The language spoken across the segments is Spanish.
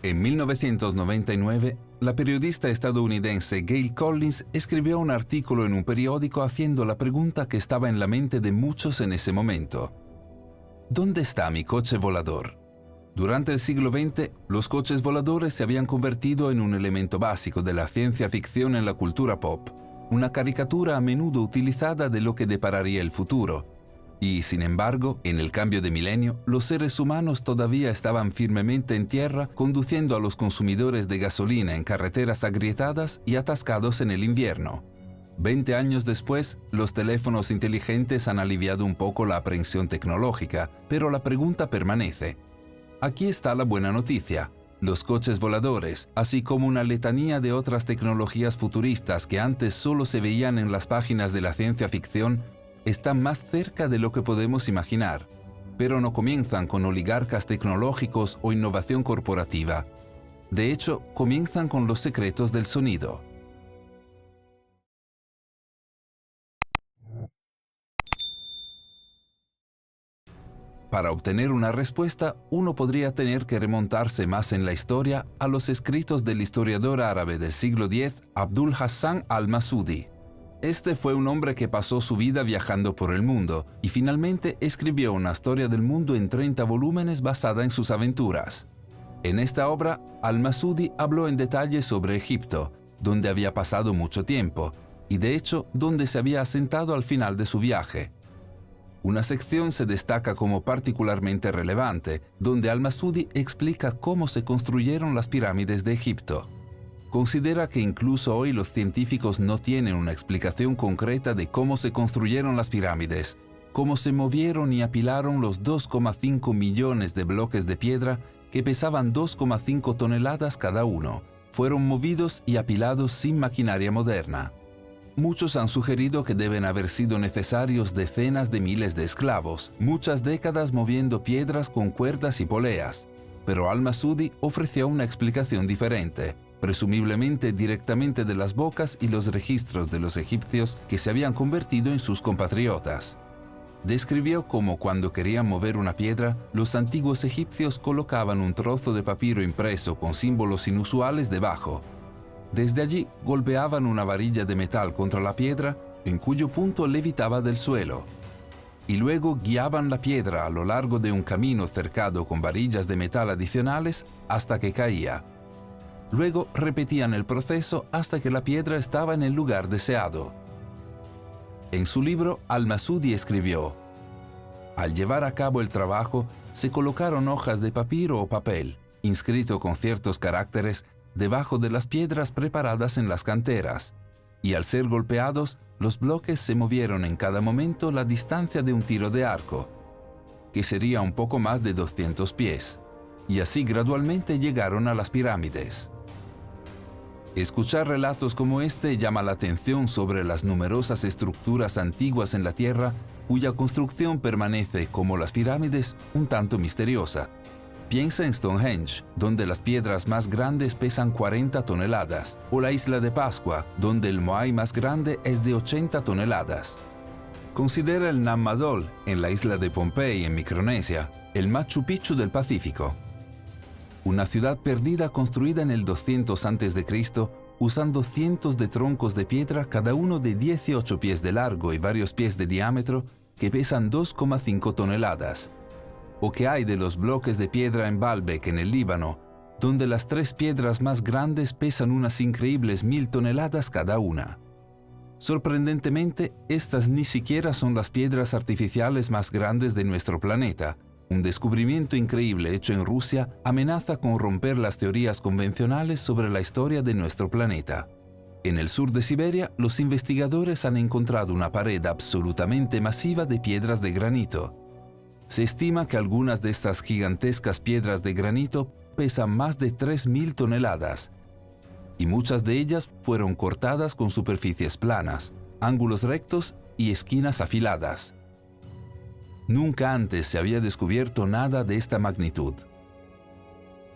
En 1999, la periodista estadounidense Gail Collins escribió un artículo en un periódico haciendo la pregunta que estaba en la mente de muchos en ese momento. ¿Dónde está mi coche volador? Durante el siglo XX, los coches voladores se habían convertido en un elemento básico de la ciencia ficción en la cultura pop, una caricatura a menudo utilizada de lo que depararía el futuro. Y, sin embargo, en el cambio de milenio, los seres humanos todavía estaban firmemente en tierra, conduciendo a los consumidores de gasolina en carreteras agrietadas y atascados en el invierno. 20 años después, los teléfonos inteligentes han aliviado un poco la aprehensión tecnológica, pero la pregunta permanece. Aquí está la buena noticia. Los coches voladores, así como una letanía de otras tecnologías futuristas que antes solo se veían en las páginas de la ciencia ficción, están más cerca de lo que podemos imaginar, pero no comienzan con oligarcas tecnológicos o innovación corporativa. De hecho, comienzan con los secretos del sonido. Para obtener una respuesta, uno podría tener que remontarse más en la historia a los escritos del historiador árabe del siglo X, Abdul Hassan al-Masudi. Este fue un hombre que pasó su vida viajando por el mundo y finalmente escribió una historia del mundo en 30 volúmenes basada en sus aventuras. En esta obra, al-Masudi habló en detalle sobre Egipto, donde había pasado mucho tiempo, y de hecho donde se había asentado al final de su viaje. Una sección se destaca como particularmente relevante, donde al-Masudi explica cómo se construyeron las pirámides de Egipto. Considera que incluso hoy los científicos no tienen una explicación concreta de cómo se construyeron las pirámides, cómo se movieron y apilaron los 2,5 millones de bloques de piedra que pesaban 2,5 toneladas cada uno. Fueron movidos y apilados sin maquinaria moderna. Muchos han sugerido que deben haber sido necesarios decenas de miles de esclavos, muchas décadas moviendo piedras con cuerdas y poleas, pero al-Masudi ofreció una explicación diferente, presumiblemente directamente de las bocas y los registros de los egipcios que se habían convertido en sus compatriotas. Describió cómo cuando querían mover una piedra, los antiguos egipcios colocaban un trozo de papiro impreso con símbolos inusuales debajo. Desde allí golpeaban una varilla de metal contra la piedra, en cuyo punto levitaba del suelo. Y luego guiaban la piedra a lo largo de un camino cercado con varillas de metal adicionales hasta que caía. Luego repetían el proceso hasta que la piedra estaba en el lugar deseado. En su libro, al-Masudi escribió: al llevar a cabo el trabajo, se colocaron hojas de papiro o papel, inscrito con ciertos caracteres, debajo de las piedras preparadas en las canteras, y al ser golpeados, los bloques se movieron en cada momento la distancia de un tiro de arco, que sería un poco más de 200 pies, y así gradualmente llegaron a las pirámides. Escuchar relatos como este llama la atención sobre las numerosas estructuras antiguas en la Tierra cuya construcción permanece, como las pirámides, un tanto misteriosa. Piensa en Stonehenge, donde las piedras más grandes pesan 40 toneladas, o la isla de Pascua, donde el Moai más grande es de 80 toneladas. Considera el Nam Madol, en la isla de Pompey, en Micronesia, el Machu Picchu del Pacífico. Una ciudad perdida construida en el 200 a.C., usando cientos de troncos de piedra, cada uno de 18 pies de largo y varios pies de diámetro, que pesan 2,5 toneladas. ¿O qué hay de los bloques de piedra en Baalbek, en el Líbano, donde las 3 piedras más grandes pesan unas increíbles 1000 toneladas cada una? Sorprendentemente, estas ni siquiera son las piedras artificiales más grandes de nuestro planeta. Un descubrimiento increíble hecho en Rusia amenaza con romper las teorías convencionales sobre la historia de nuestro planeta. En el sur de Siberia, los investigadores han encontrado una pared absolutamente masiva de piedras de granito. Se estima que algunas de estas gigantescas piedras de granito pesan más de 3000 toneladas, y muchas de ellas fueron cortadas con superficies planas, ángulos rectos y esquinas afiladas. Nunca antes se había descubierto nada de esta magnitud.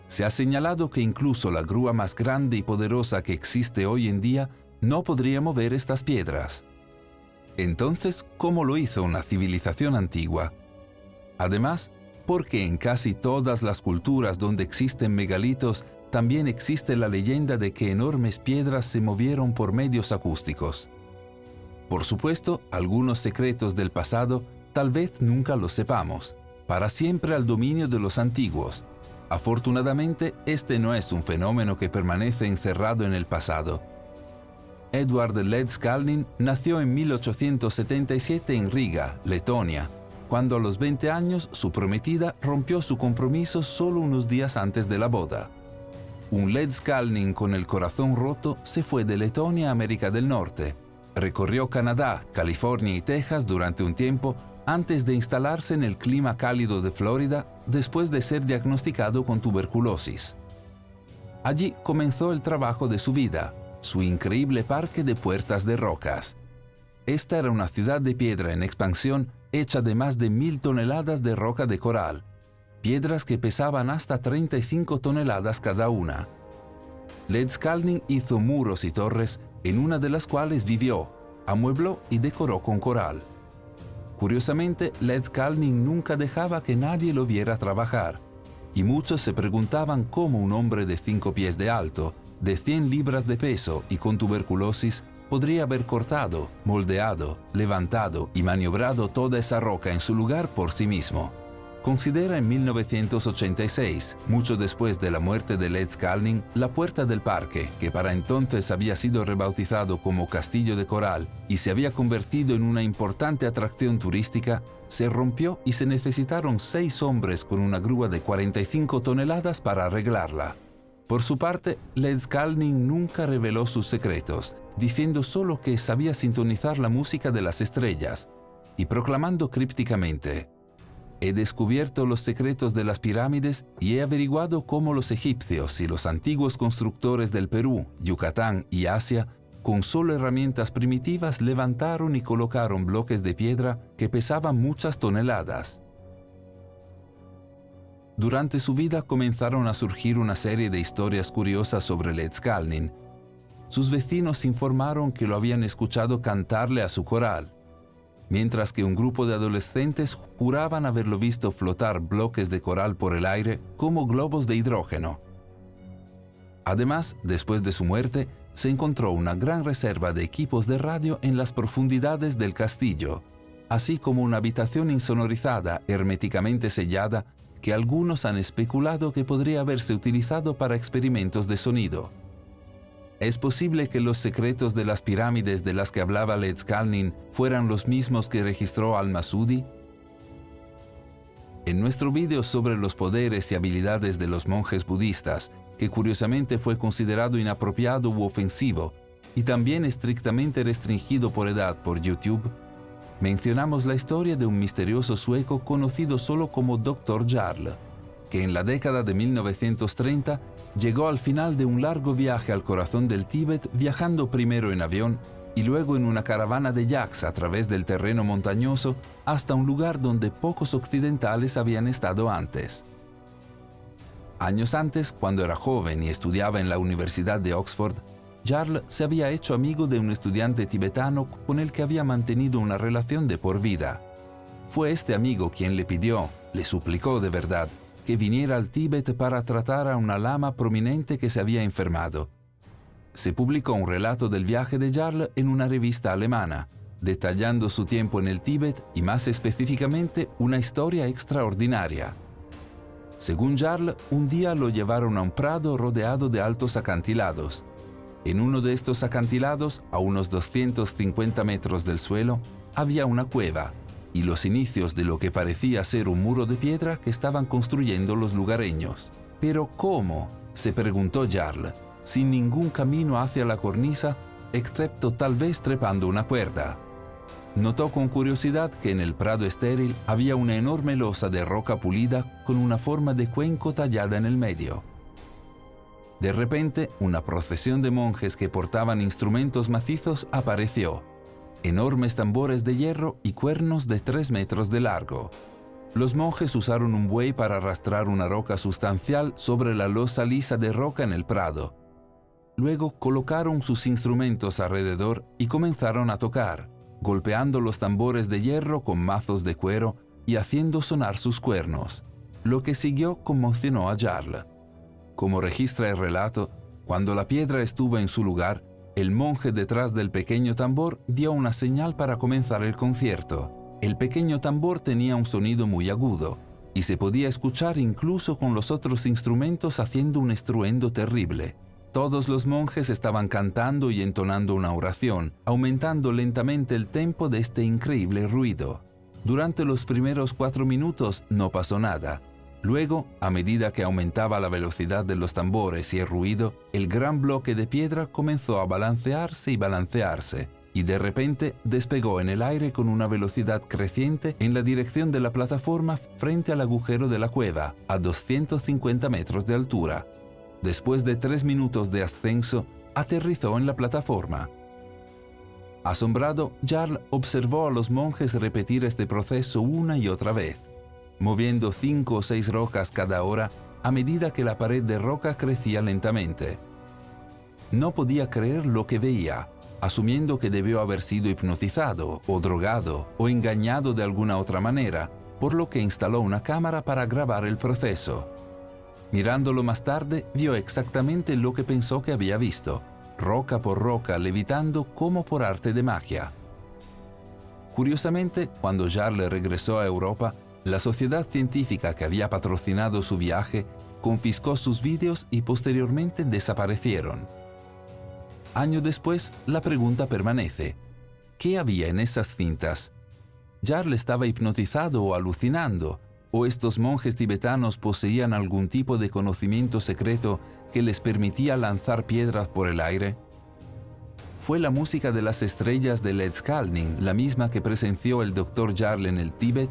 Se ha señalado que incluso la grúa más grande y poderosa que existe hoy en día no podría mover estas piedras. Entonces, ¿cómo lo hizo una civilización antigua? Además, porque en casi todas las culturas donde existen megalitos también existe la leyenda de que enormes piedras se movieron por medios acústicos. Por supuesto, algunos secretos del pasado tal vez nunca los sepamos, para siempre al dominio de los antiguos. Afortunadamente, este no es un fenómeno que permanece encerrado en el pasado. Edward Ledskalnin nació en 1877 en Riga, Letonia, cuando a los 20 años su prometida rompió su compromiso solo unos días antes de la boda. Un Ledskalnin con el corazón roto se fue de Letonia a América del Norte. Recorrió Canadá, California y Texas durante un tiempo antes de instalarse en el clima cálido de Florida después de ser diagnosticado con tuberculosis. Allí comenzó el trabajo de su vida, su increíble parque de puertas de rocas. Esta era una ciudad de piedra en expansión hecha de más de 1000 toneladas de roca de coral, piedras que pesaban hasta 35 toneladas cada una. Ledskalnin hizo muros y torres, en una de las cuales vivió, amuebló y decoró con coral. Curiosamente, Ledskalnin nunca dejaba que nadie lo viera trabajar, y muchos se preguntaban cómo un hombre de 5 pies de alto, de 100 libras de peso y con tuberculosis, podría haber cortado, moldeado, levantado y maniobrado toda esa roca en su lugar por sí mismo. Considera en 1986, mucho después de la muerte de Ledskalnin, la puerta del parque, que para entonces había sido rebautizado como Castillo de Coral y se había convertido en una importante atracción turística, se rompió y se necesitaron 6 hombres con una grúa de 45 toneladas para arreglarla. Por su parte, Ledskalnin nunca reveló sus secretos, diciendo solo que sabía sintonizar la música de las estrellas y proclamando crípticamente: «He descubierto los secretos de las pirámides y he averiguado cómo los egipcios y los antiguos constructores del Perú, Yucatán y Asia, con solo herramientas primitivas levantaron y colocaron bloques de piedra que pesaban muchas toneladas». Durante su vida comenzaron a surgir una serie de historias curiosas sobre Ledskalnin. Sus vecinos informaron que lo habían escuchado cantarle a su coral, mientras que un grupo de adolescentes juraban haberlo visto flotar bloques de coral por el aire como globos de hidrógeno. Además, después de su muerte, se encontró una gran reserva de equipos de radio en las profundidades del castillo, así como una habitación insonorizada, herméticamente sellada, que algunos han especulado que podría haberse utilizado para experimentos de sonido. ¿Es posible que los secretos de las pirámides de las que hablaba Ledskalnin fueran los mismos que registró Al-Masudi? En nuestro vídeo sobre los poderes y habilidades de los monjes budistas, que curiosamente fue considerado inapropiado u ofensivo, y también estrictamente restringido por edad por YouTube, mencionamos la historia de un misterioso sueco conocido solo como Dr. Jarl, que en la década de 1930 llegó al final de un largo viaje al corazón del Tíbet, viajando primero en avión y luego en una caravana de yaks a través del terreno montañoso hasta un lugar donde pocos occidentales habían estado antes. Años antes, cuando era joven y estudiaba en la Universidad de Oxford, Jarl se había hecho amigo de un estudiante tibetano con el que había mantenido una relación de por vida. Fue este amigo quien le pidió, le suplicó de verdad, que viniera al Tíbet para tratar a una lama prominente que se había enfermado. Se publicó un relato del viaje de Jarl en una revista alemana, detallando su tiempo en el Tíbet y más específicamente una historia extraordinaria. Según Jarl, un día lo llevaron a un prado rodeado de altos acantilados. En uno de estos acantilados, a unos 250 metros del suelo, había una cueva y los inicios de lo que parecía ser un muro de piedra que estaban construyendo los lugareños. ¿Pero cómo?, se preguntó Jarl, sin ningún camino hacia la cornisa, excepto tal vez trepando una cuerda. Notó con curiosidad que en el prado estéril había una enorme losa de roca pulida con una forma de cuenco tallada en el medio. De repente, una procesión de monjes que portaban instrumentos macizos apareció, enormes tambores de hierro y cuernos de 3 metros de largo. Los monjes usaron un buey para arrastrar una roca sustancial sobre la losa lisa de roca en el prado. Luego colocaron sus instrumentos alrededor y comenzaron a tocar, golpeando los tambores de hierro con mazos de cuero y haciendo sonar sus cuernos. Lo que siguió conmocionó a Jarl. Como registra el relato, cuando la piedra estuvo en su lugar, el monje detrás del pequeño tambor dio una señal para comenzar el concierto. El pequeño tambor tenía un sonido muy agudo y se podía escuchar incluso con los otros instrumentos haciendo un estruendo terrible. Todos los monjes estaban cantando y entonando una oración, aumentando lentamente el tempo de este increíble ruido. Durante los primeros 4 minutos no pasó nada. Luego, a medida que aumentaba la velocidad de los tambores y el ruido, el gran bloque de piedra comenzó a balancearse y balancearse, y de repente despegó en el aire con una velocidad creciente en la dirección de la plataforma frente al agujero de la cueva, a 250 metros de altura. Después de 3 minutos de ascenso, aterrizó en la plataforma. Asombrado, Jarl observó a los monjes repetir este proceso una y otra vez, moviendo 5 o 6 rocas cada hora a medida que la pared de roca crecía lentamente. No podía creer lo que veía, asumiendo que debió haber sido hipnotizado o drogado o engañado de alguna otra manera, por lo que instaló una cámara para grabar el proceso. Mirándolo más tarde, vio exactamente lo que pensó que había visto, roca por roca levitando como por arte de magia. Curiosamente, cuando Jarl regresó a Europa, la sociedad científica que había patrocinado su viaje confiscó sus vídeos y posteriormente desaparecieron. Años después, la pregunta permanece: ¿qué había en esas cintas? ¿Jarl estaba hipnotizado o alucinando? ¿O estos monjes tibetanos poseían algún tipo de conocimiento secreto que les permitía lanzar piedras por el aire? ¿Fue la música de las estrellas de Led Skalning la misma que presenció el Dr. Jarl en el Tíbet?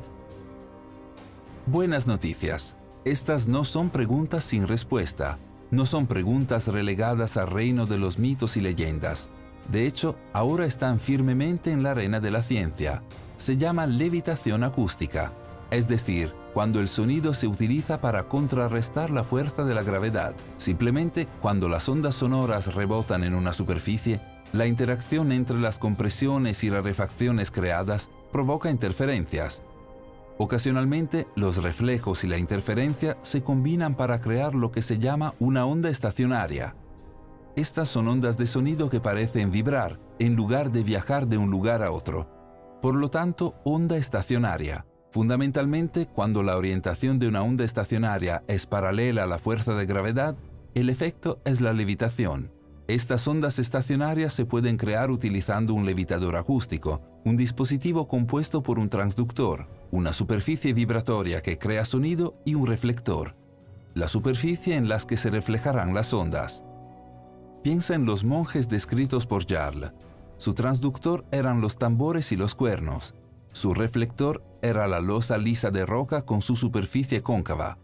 Buenas noticias. Estas no son preguntas sin respuesta. No son preguntas relegadas al reino de los mitos y leyendas. De hecho, ahora están firmemente en la arena de la ciencia. Se llama levitación acústica, es decir, cuando el sonido se utiliza para contrarrestar la fuerza de la gravedad. Simplemente, cuando las ondas sonoras rebotan en una superficie, la interacción entre las compresiones y rarefacciones creadas provoca interferencias. Ocasionalmente, los reflejos y la interferencia se combinan para crear lo que se llama una onda estacionaria. Estas son ondas de sonido que parecen vibrar en lugar de viajar de un lugar a otro. Por lo tanto, onda estacionaria. Fundamentalmente, cuando la orientación de una onda estacionaria es paralela a la fuerza de gravedad, el efecto es la levitación. Estas ondas estacionarias se pueden crear utilizando un levitador acústico, un dispositivo compuesto por un transductor, una superficie vibratoria que crea sonido y un reflector, la superficie en la que se reflejarán las ondas. Piensa en los monjes descritos por Jarl. Su transductor eran los tambores y los cuernos. Su reflector era la losa lisa de roca con su superficie cóncava.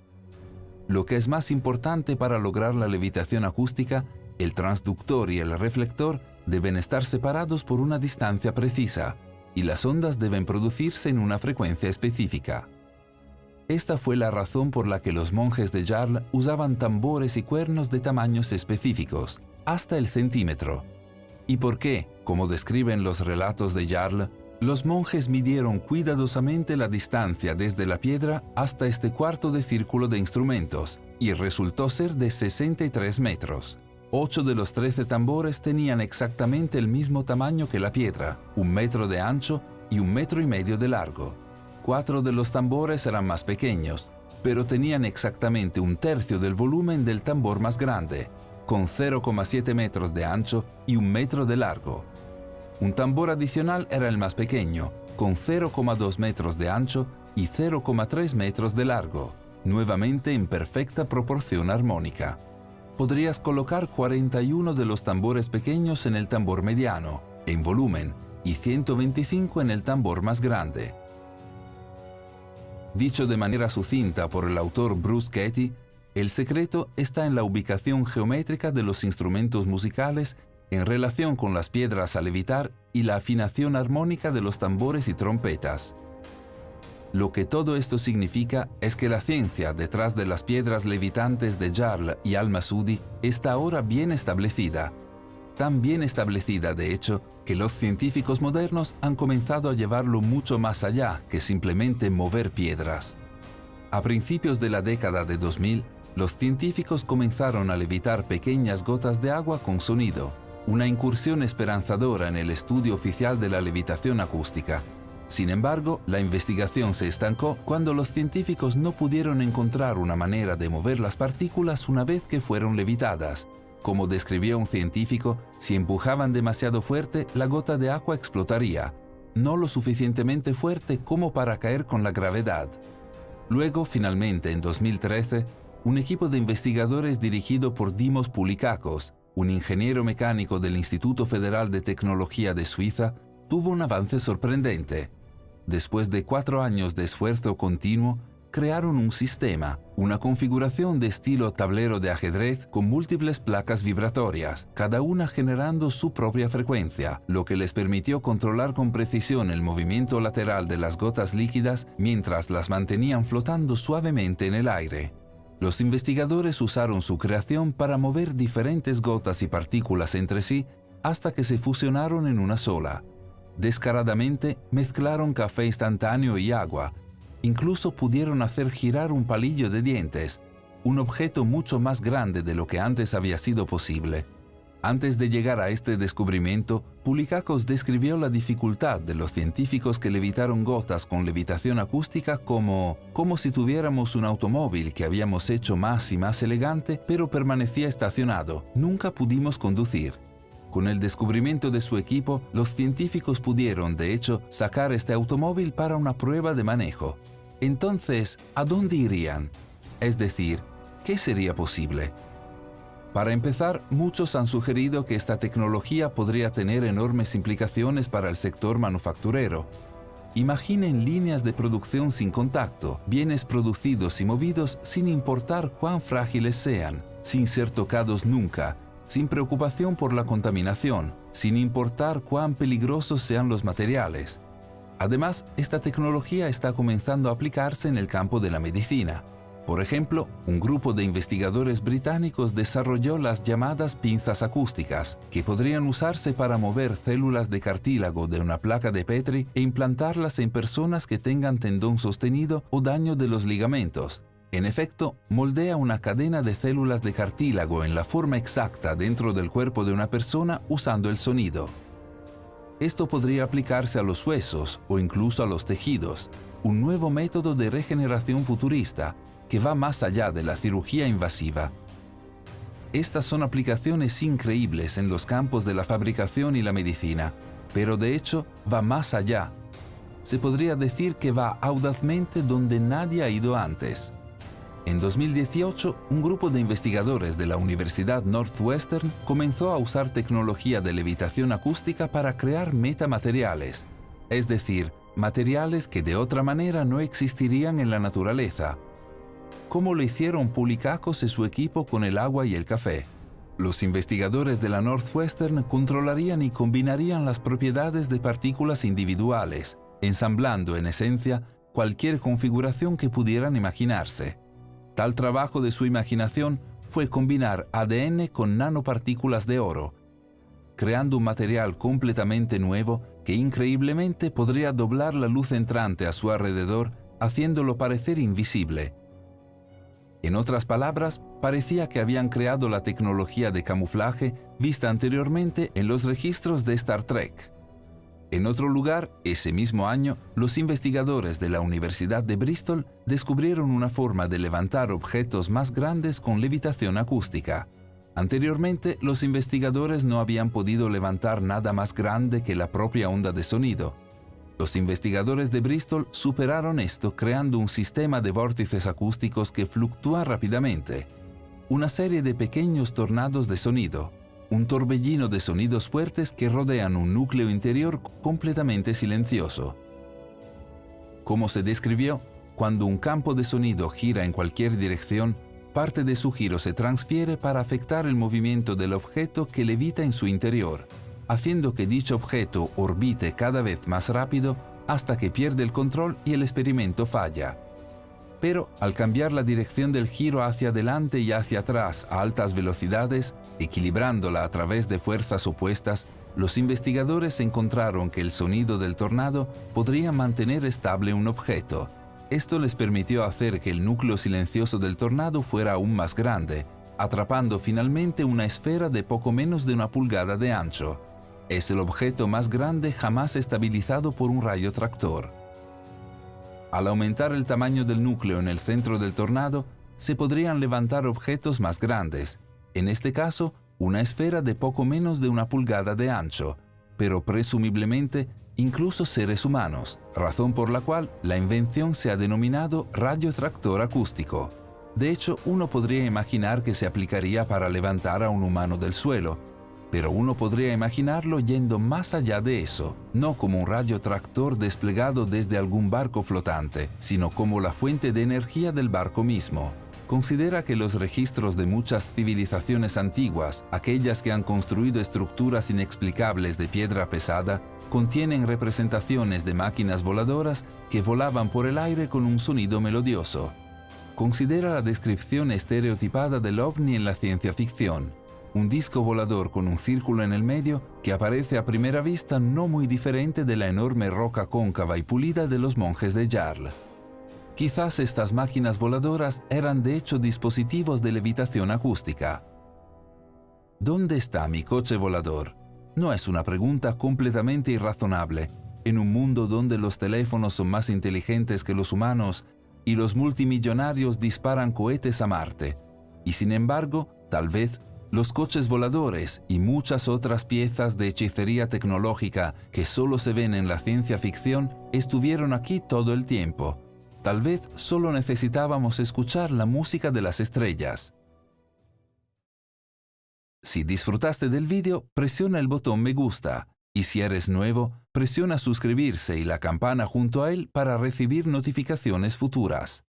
Lo que es más importante para lograr la levitación acústica, el transductor y el reflector deben estar separados por una distancia precisa, y las ondas deben producirse en una frecuencia específica. Esta fue la razón por la que los monjes de Jarl usaban tambores y cuernos de tamaños específicos, hasta el centímetro. Y por qué, como describen los relatos de Jarl, los monjes midieron cuidadosamente la distancia desde la piedra hasta este cuarto de círculo de instrumentos, y resultó ser de 63 metros. 8 de los 13 tambores tenían exactamente el mismo tamaño que la piedra, 1 metro de ancho y 1,5 metros de largo. 4 de los tambores eran más pequeños, pero tenían exactamente 1/3 del volumen del tambor más grande, con 0,7 metros de ancho y 1 metro de largo. Un tambor adicional era el más pequeño, con 0,2 metros de ancho y 0,3 metros de largo, nuevamente en perfecta proporción armónica. Podrías colocar 41 de los tambores pequeños en el tambor mediano, en volumen, y 125 en el tambor más grande. Dicho de manera sucinta por el autor Bruce Katy, el secreto está en la ubicación geométrica de los instrumentos musicales en relación con las piedras a levitar y la afinación armónica de los tambores y trompetas. Lo que todo esto significa es que la ciencia detrás de las piedras levitantes de Jarl y Al-Masudi está ahora bien establecida. Tan bien establecida, de hecho, que los científicos modernos han comenzado a llevarlo mucho más allá que simplemente mover piedras. A principios de la década de 2000, los científicos comenzaron a levitar pequeñas gotas de agua con sonido, una incursión esperanzadora en el estudio oficial de la levitación acústica. Sin embargo, la investigación se estancó cuando los científicos no pudieron encontrar una manera de mover las partículas una vez que fueron levitadas. Como describió un científico, si empujaban demasiado fuerte, la gota de agua explotaría, no lo suficientemente fuerte como para caer con la gravedad. Luego, finalmente, en 2013, un equipo de investigadores dirigido por Dimos Poulikakos, un ingeniero mecánico del Instituto Federal de Tecnología de Suiza, tuvo un avance sorprendente. Después de 4 años de esfuerzo continuo, crearon un sistema, una configuración de estilo tablero de ajedrez con múltiples placas vibratorias, cada una generando su propia frecuencia, lo que les permitió controlar con precisión el movimiento lateral de las gotas líquidas mientras las mantenían flotando suavemente en el aire. Los investigadores usaron su creación para mover diferentes gotas y partículas entre sí hasta que se fusionaron en una sola. Descaradamente mezclaron café instantáneo y agua. Incluso pudieron hacer girar un palillo de dientes, un objeto mucho más grande de lo que antes había sido posible. Antes de llegar a este descubrimiento, Poulikakos describió la dificultad de los científicos que levitaron gotas con levitación acústica como si tuviéramos un automóvil que habíamos hecho más y más elegante, pero permanecía estacionado. Nunca pudimos conducir. Con el descubrimiento de su equipo, los científicos pudieron, de hecho, sacar este automóvil para una prueba de manejo. Entonces, ¿a dónde irían? Es decir, ¿qué sería posible? Para empezar, muchos han sugerido que esta tecnología podría tener enormes implicaciones para el sector manufacturero. Imaginen líneas de producción sin contacto, bienes producidos y movidos sin importar cuán frágiles sean, sin ser tocados nunca, sin preocupación por la contaminación, sin importar cuán peligrosos sean los materiales. Además, esta tecnología está comenzando a aplicarse en el campo de la medicina. Por ejemplo, un grupo de investigadores británicos desarrolló las llamadas pinzas acústicas, que podrían usarse para mover células de cartílago de una placa de Petri e implantarlas en personas que tengan tendón sostenido o daño de los ligamentos. En efecto, moldea una cadena de células de cartílago en la forma exacta dentro del cuerpo de una persona usando el sonido. Esto podría aplicarse a los huesos o incluso a los tejidos, un nuevo método de regeneración futurista que va más allá de la cirugía invasiva. Estas son aplicaciones increíbles en los campos de la fabricación y la medicina, pero de hecho va más allá. Se podría decir que va audazmente donde nadie ha ido antes. En 2018, un grupo de investigadores de la Universidad Northwestern comenzó a usar tecnología de levitación acústica para crear metamateriales, es decir, materiales que de otra manera no existirían en la naturaleza, como lo hicieron Poulikakos y su equipo con el agua y el café. Los investigadores de la Northwestern controlarían y combinarían las propiedades de partículas individuales, ensamblando en esencia cualquier configuración que pudieran imaginarse. Tal trabajo de su imaginación fue combinar ADN con nanopartículas de oro, creando un material completamente nuevo que increíblemente podría doblar la luz entrante a su alrededor, haciéndolo parecer invisible. En otras palabras, parecía que habían creado la tecnología de camuflaje vista anteriormente en los registros de Star Trek. En otro lugar, ese mismo año, los investigadores de la Universidad de Bristol descubrieron una forma de levantar objetos más grandes con levitación acústica. Anteriormente, los investigadores no habían podido levantar nada más grande que la propia onda de sonido. Los investigadores de Bristol superaron esto creando un sistema de vórtices acústicos que fluctúa rápidamente, una serie de pequeños tornados de sonido, un torbellino de sonidos fuertes que rodean un núcleo interior completamente silencioso. Como se describió, cuando un campo de sonido gira en cualquier dirección, parte de su giro se transfiere para afectar el movimiento del objeto que levita en su interior, haciendo que dicho objeto orbite cada vez más rápido hasta que pierde el control y el experimento falla. Pero al cambiar la dirección del giro hacia adelante y hacia atrás a altas velocidades, equilibrándola a través de fuerzas opuestas, los investigadores encontraron que el sonido del tornado podría mantener estable un objeto, Esto les permitió hacer que el núcleo silencioso del tornado fuera aún más grande, atrapando finalmente una esfera de poco menos de 1 pulgada de ancho. Es el objeto más grande jamás estabilizado por un rayo tractor. Al aumentar el tamaño del núcleo en el centro del tornado, se podrían levantar objetos más grandes, en este caso, una esfera de poco menos de 1 pulgada de ancho, pero presumiblemente incluso seres humanos, razón por la cual la invención se ha denominado rayo tractor acústico. De hecho, uno podría imaginar que se aplicaría para levantar a un humano del suelo, pero uno podría imaginarlo yendo más allá de eso, no como un rayo tractor desplegado desde algún barco flotante, sino como la fuente de energía del barco mismo. Considera que los registros de muchas civilizaciones antiguas, aquellas que han construido estructuras inexplicables de piedra pesada, contienen representaciones de máquinas voladoras que volaban por el aire con un sonido melodioso. Considera la descripción estereotipada del ovni en la ciencia ficción, un disco volador con un círculo en el medio que aparece a primera vista no muy diferente de la enorme roca cóncava y pulida de los monjes de Jarl. Quizás estas máquinas voladoras eran de hecho dispositivos de levitación acústica. ¿Dónde está mi coche volador? No es una pregunta completamente irrazonable, en un mundo donde los teléfonos son más inteligentes que los humanos y los multimillonarios disparan cohetes a Marte. Y sin embargo, tal vez, los coches voladores y muchas otras piezas de hechicería tecnológica que solo se ven en la ciencia ficción estuvieron aquí todo el tiempo. Tal vez solo necesitábamos escuchar la música de las estrellas. Si disfrutaste del vídeo, presiona el botón me gusta y si eres nuevo, presiona suscribirse y la campana junto a él para recibir notificaciones futuras.